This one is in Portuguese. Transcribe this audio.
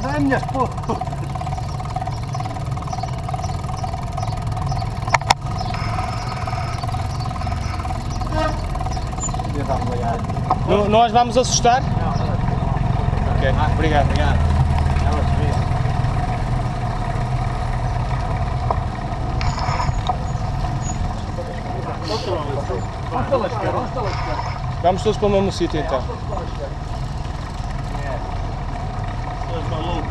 дай мне что-то. Nós vamos assustar? Ok, obrigado. Vamos todos para o mesmo sítio então. Maluco.